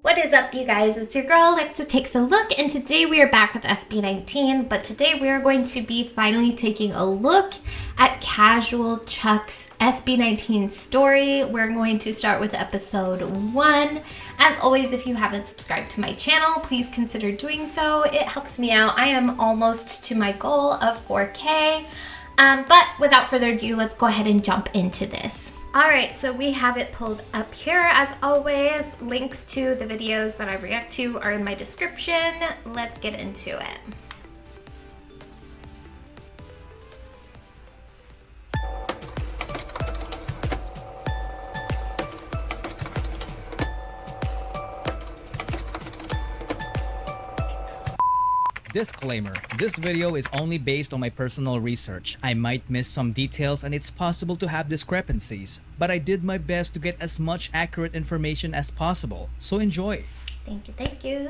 What is up, you guys? It's your girl Alexa Takes a Look, and today we are back with SB19, but today we are going to be finally taking a look at Casual Chuck's SB19 story. We're going to start with episode 1. As always, if you haven't subscribed to my channel, please consider doing so. It helps me out. I am almost to my goal of 4K. But without further ado, let's go ahead and jump into this. Alright, so we have it pulled up here. As always, links to the videos that I react to are in my description. Let's get into it. Disclaimer, this video is only based on my personal research. I might miss some details and it's possible to have discrepancies, but I did my best to get as much accurate information as possible, so enjoy. Thank you, thank you.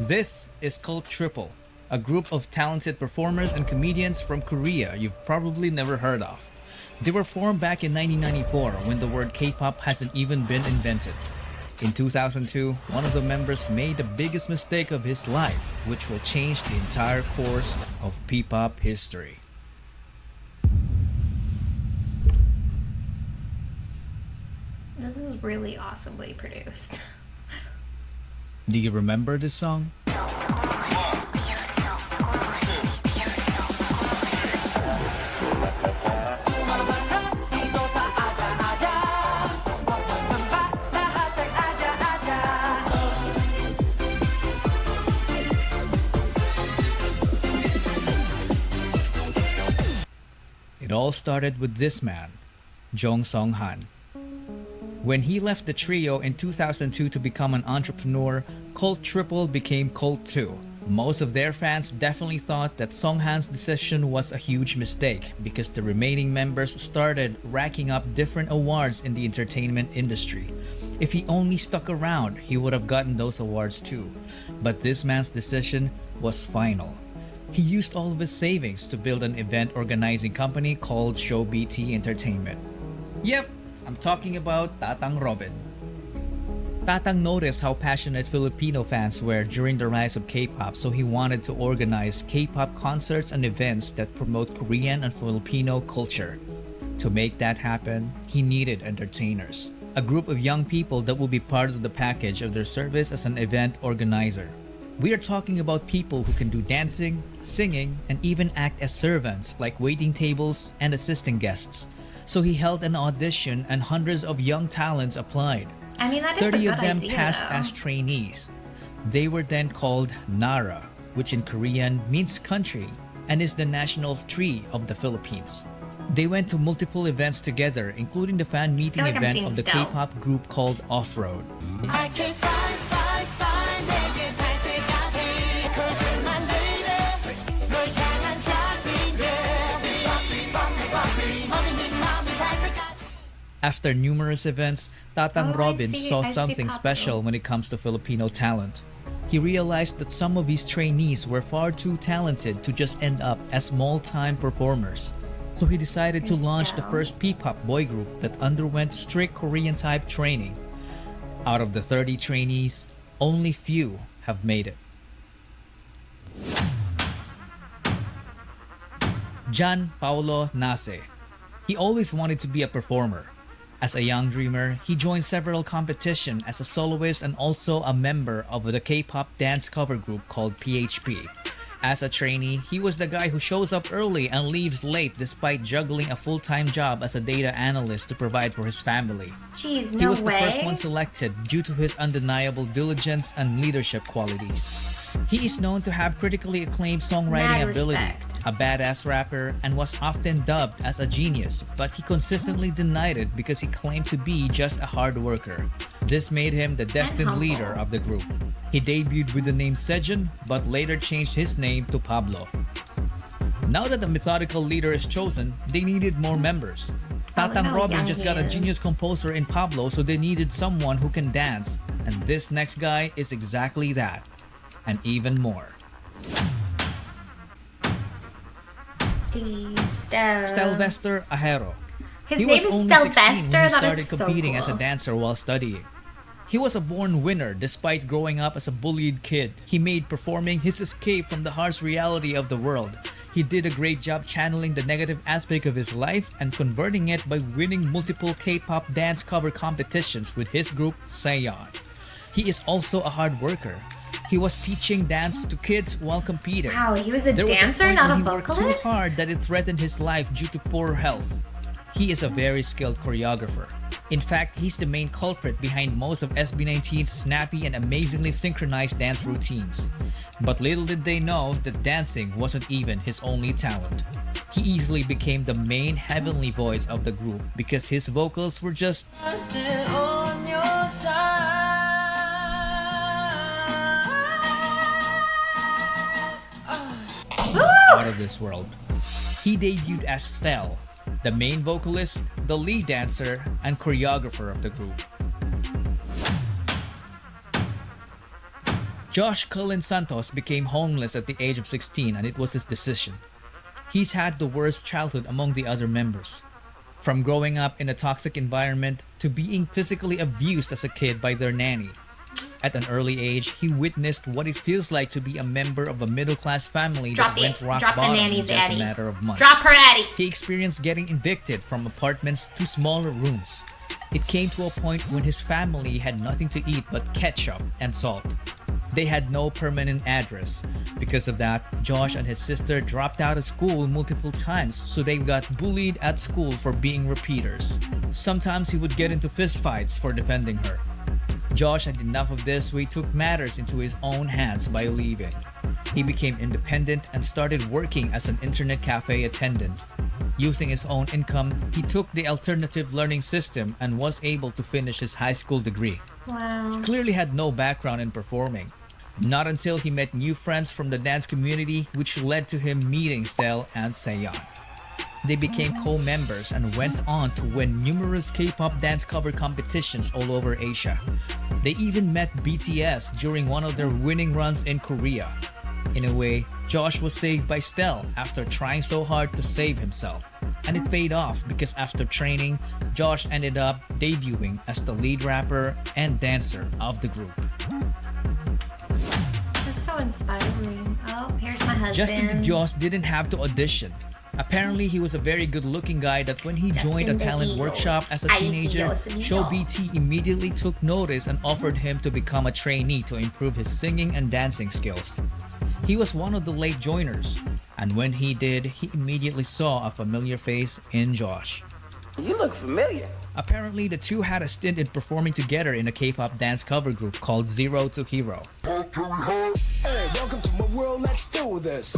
This is Cult Triple, a group of talented performers and comedians from Korea you've probably never heard of. They were formed back in 1994 when the word K-pop hasn't even been invented. In 2002, one of the members made the biggest mistake of his life, which will change the entire course of P-pop history. This is really awesomely produced. Do you remember this song? It all started with this man, Jong Song-han. When he left the trio in 2002 to become an entrepreneur, Cult Triple became Cult 2. Most of their fans definitely thought that Song-han's decision was a huge mistake because the remaining members started racking up different awards in the entertainment industry. If he only stuck around, he would have gotten those awards too. But this man's decision was final. He used all of his savings to build an event organizing company called Show BT Entertainment. Yep, I'm talking about Tatang Robin. Tatang noticed how passionate Filipino fans were during the rise of K-pop, so he wanted to organize K-pop concerts and events that promote Korean and Filipino culture. To make that happen, he needed entertainers, a group of young people that would be part of the package of their service as an event organizer. We are talking about people who can do dancing, singing, and even act as servants like waiting tables and assisting guests. So he held an audition and hundreds of young talents applied. I mean, that is a good 30 of them idea, passed though. as trainees. They were then called Nara, which in Korean means country and is the national tree of the Philippines. They went to multiple events together, including the fan meeting like event of the K-pop group called Off-Road. After numerous events, Tatang Robin saw something special when it comes to Filipino talent. He realized that some of his trainees were far too talented to just end up as small-time performers. So he decided to launch the first P-pop boy group that underwent strict Korean-type training. Out of the 30 trainees, only few have made it. Jan Paulo Nace. He always wanted to be a performer. As a young dreamer, he joined several competitions as a soloist and also a member of the K-pop dance cover group called PHP. As a trainee, he was the guy who shows up early and leaves late despite juggling a full-time job as a data analyst to provide for his family. Jeez, no way. He was the first one selected due to his undeniable diligence and leadership qualities. He is known to have critically acclaimed songwriting ability. a badass rapper, and was often dubbed as a genius, but he consistently denied it because he claimed to be just a hard worker. This made him the destined humble. leader of the group. He debuted with the name Sejun, but later changed his name to Pablo. Now that the methodical leader is chosen, they needed more members. Tatang how Robin young just he got a is. genius composer in Pablo, so they needed someone who can dance. And this next guy is exactly that. And even more. Stelvester Ahero. His He name was is only 16 when he Stelvester. That started is so competing as a cool. dancer while studying. He was a born winner despite growing up as a bullied kid. He made performing his escape from the harsh reality of the world. He did a great job channeling the negative aspect of his life and converting it by winning multiple K-pop dance cover competitions with his group Saeon. He is also a hard worker. He was teaching dance to kids while competing. Wow, he was a There was dancer, point not a when he worked vocalist? too hard that it threatened his life due to poor health. He is a very skilled choreographer. In fact, he's the main culprit behind most of SB19's snappy and amazingly synchronized dance routines. But little did they know that dancing wasn't even his only talent. He easily became the main heavenly voice of the group because his vocals were just out of this world. He debuted as Stel, the main vocalist, the lead dancer, and choreographer of the group. Josh Cullen Santos became homeless at the age of 16 and it was his decision. He's had the worst childhood among the other members. From growing up in a toxic environment to being physically abused as a kid by their nanny. At an early age, he witnessed what it feels like to be a member of a middle-class family Drop that went rock the bottom in nannies, just Addie. a matter of months. Drop her, Addie. He experienced getting evicted from apartments to smaller rooms. It came to a point when his family had nothing to eat but ketchup and salt. They had no permanent address. Because of that, Josh and his sister dropped out of school multiple times, so they got bullied at school for being repeaters. Sometimes he would get into fistfights for defending her. Josh had enough of this, so he took matters into his own hands by leaving. He became independent and started working as an internet cafe attendant. Using his own income, he took the alternative learning system and was able to finish his high school degree. Wow. He clearly had no background in performing. Not until he met new friends from the dance community, which led to him meeting Stel and Saeon. They became co-members and went on to win numerous K-pop dance cover competitions all over Asia. They even met BTS during one of their winning runs in Korea. In a way, Josh was saved by Stel after trying so hard to save himself. And it paid off because after training, Josh ended up debuting as the lead rapper and dancer of the group. That's so inspiring. Oh, here's my husband. Justin DeJoss didn't have to audition. Apparently, he was a very good-looking guy that when he joined a talent workshop as a teenager, Show BT immediately took notice and offered him to become a trainee to improve his singing and dancing skills. He was one of the late joiners, and when he did, he immediately saw a familiar face in Josh. You look familiar. Apparently, the two had a stint in performing together in a K-pop dance cover group called Zero to Hero. Hey, welcome to my world, let's do this.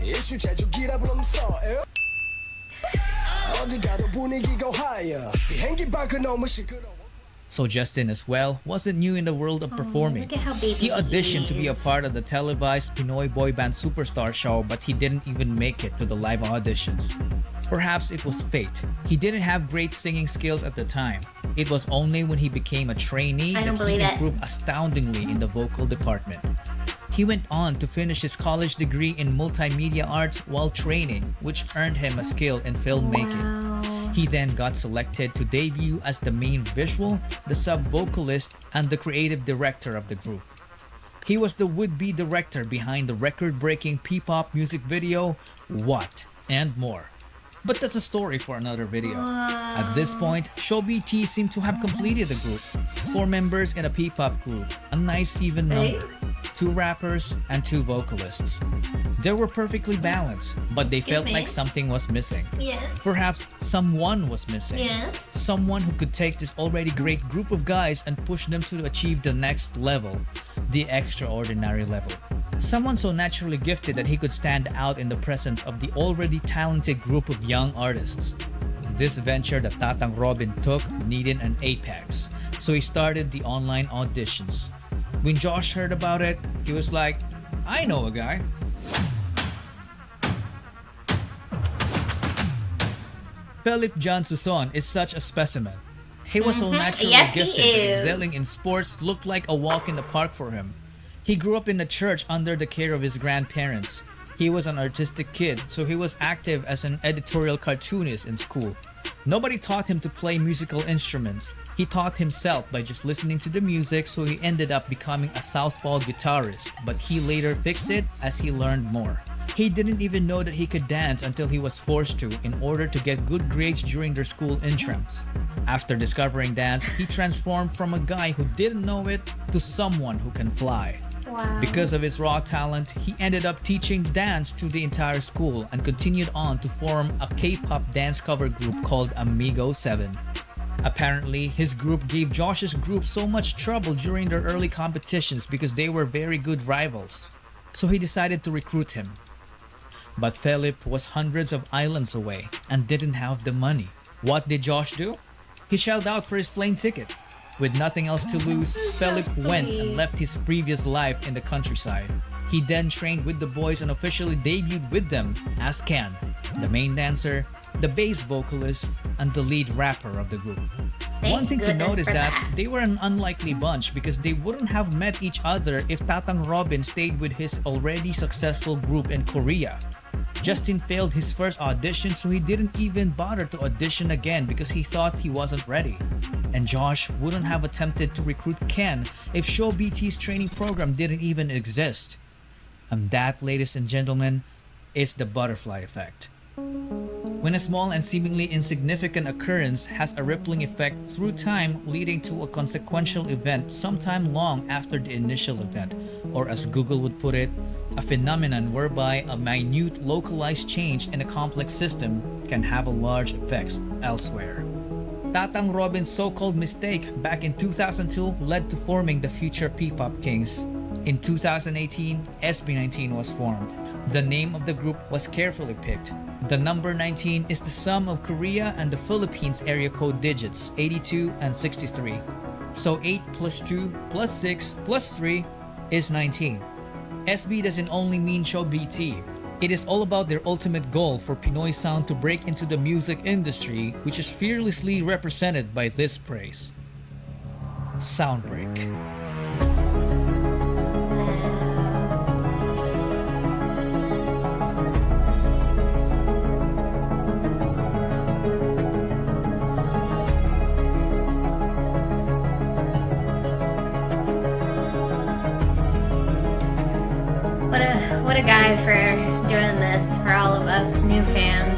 이슈 제조기라 불러서 어디 가도 분위기가 higher. 비행기 밖은 너무 시끄러워. So Justin as well wasn't new in the world of performing. Look at how baby He auditioned he to be a is. part of the televised Pinoy boy band Superstar show, but he didn't even make it to the live auditions. Perhaps it was fate. He didn't have great singing skills at the time. It was only when he became a trainee I don't that he believe it. improved astoundingly in the vocal department. He went on to finish his college degree in multimedia arts while training, which earned him a skill in filmmaking. Wow. He then got selected to debut as the main visual, the sub-vocalist, and the creative director of the group. He was the would-be director behind the record-breaking P-pop music video, What, and more. But that's a story for another video. At this point, Show BT seemed to have completed the group. 4 members in a P-pop group, a nice even number. 2 rappers and 2 vocalists. They were perfectly balanced, but they felt me? like something was missing. Yes. Perhaps someone was missing. Yes. Someone who could take this already great group of guys and push them to achieve the next level, the extraordinary level. Someone so naturally gifted that he could stand out in the presence of the already talented group of young artists. This venture that Tatang Robin took needed an apex, so he started the online auditions. When Josh heard about it, he was like, I know a guy. Philip John Suson is such a specimen. He was so naturally Yes, he gifted that is. excelling in sports looked like a walk in the park for him. He grew up in the church under the care of his grandparents. He was an artistic kid, so he was active as an editorial cartoonist in school. Nobody taught him to play musical instruments. He taught himself by just listening to the music, so he ended up becoming a southpaw guitarist, but he later fixed it as he learned more. He didn't even know that he could dance until he was forced to in order to get good grades during their school intrams. After discovering dance, he transformed from a guy who didn't know it to someone who can fly. Wow. Because of his raw talent, he ended up teaching dance to the entire school and continued on to form a K-pop dance cover group called Amigo 7. Apparently, his group gave Josh's group so much trouble during their early competitions because they were very good rivals. So he decided to recruit him. But Philip was hundreds of islands away and didn't have the money. What did Josh do? He shelled out for his plane ticket. With nothing else to lose, Philip went and left his previous life in the countryside. He then trained with the boys and officially debuted with them as Ken, the main dancer, the bass vocalist, and the lead rapper of the group. Thank One thing to goodness note is for that they were an unlikely bunch because they wouldn't have met each other if Tatang Robin stayed with his already successful group in Korea. Justin failed his first audition, so he didn't even bother to audition again because he thought he wasn't ready. And Josh wouldn't have attempted to recruit Ken if Show BT's training program didn't even exist. And that, ladies and gentlemen, is the butterfly effect. When a small and seemingly insignificant occurrence has a rippling effect through time, leading to a consequential event sometime long after the initial event, or as Google would put it, a phenomenon whereby a minute localized change in a complex system can have a large effects elsewhere. Tatang Robin's so-called mistake back in 2002 led to forming the future P-pop Kings. In 2018, SB19 was formed. The name of the group was carefully picked. The number 19 is the sum of Korea and the Philippines area code digits 82 and 63. So 8 plus 2 plus 6 plus 3 is 19. SB doesn't only mean Show BT. It is all about their ultimate goal for Pinoy sound to break into the music industry, which is fearlessly represented by this praise. Soundbreak. What a guy for doing this for all of us new fans.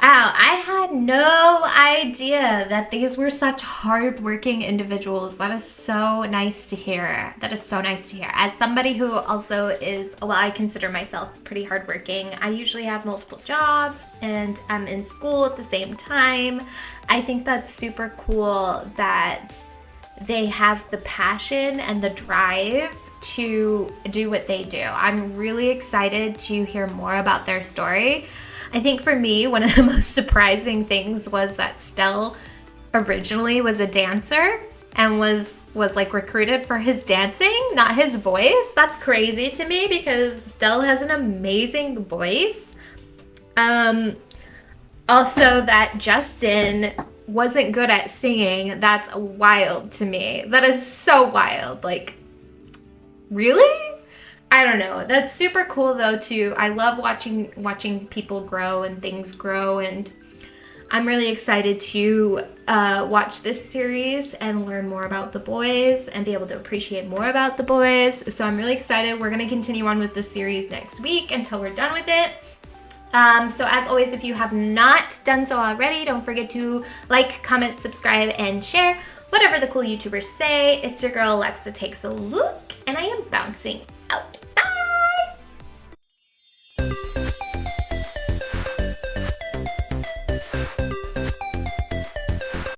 Wow, I had no idea that these were such hardworking individuals. That is so nice to hear. That is so nice to hear. As somebody who also is, well, I consider myself pretty hardworking. I usually have multiple jobs and I'm in school at the same time. I think that's super cool that they have the passion and the drive to do what they do. I'm really excited to hear more about their story. I think for me, one of the most surprising things was that Stell originally was a dancer and was like recruited for his dancing, not his voice. That's crazy to me because Stell has an amazing voice. Also that Justin wasn't good at singing, that's wild to me. That is so wild. Like, really? I don't know. That's super cool though too. I love watching people grow and things grow, and I'm really excited to watch this series and learn more about the boys and be able to appreciate more about the boys. So I'm really excited. We're going to continue on with the series next week until we're done with it. So as always, if you have not done so already, don't forget to like, comment, subscribe, and share. Whatever the cool YouTubers say. It's your girl Alexa Takes a Look, and I am bouncing out.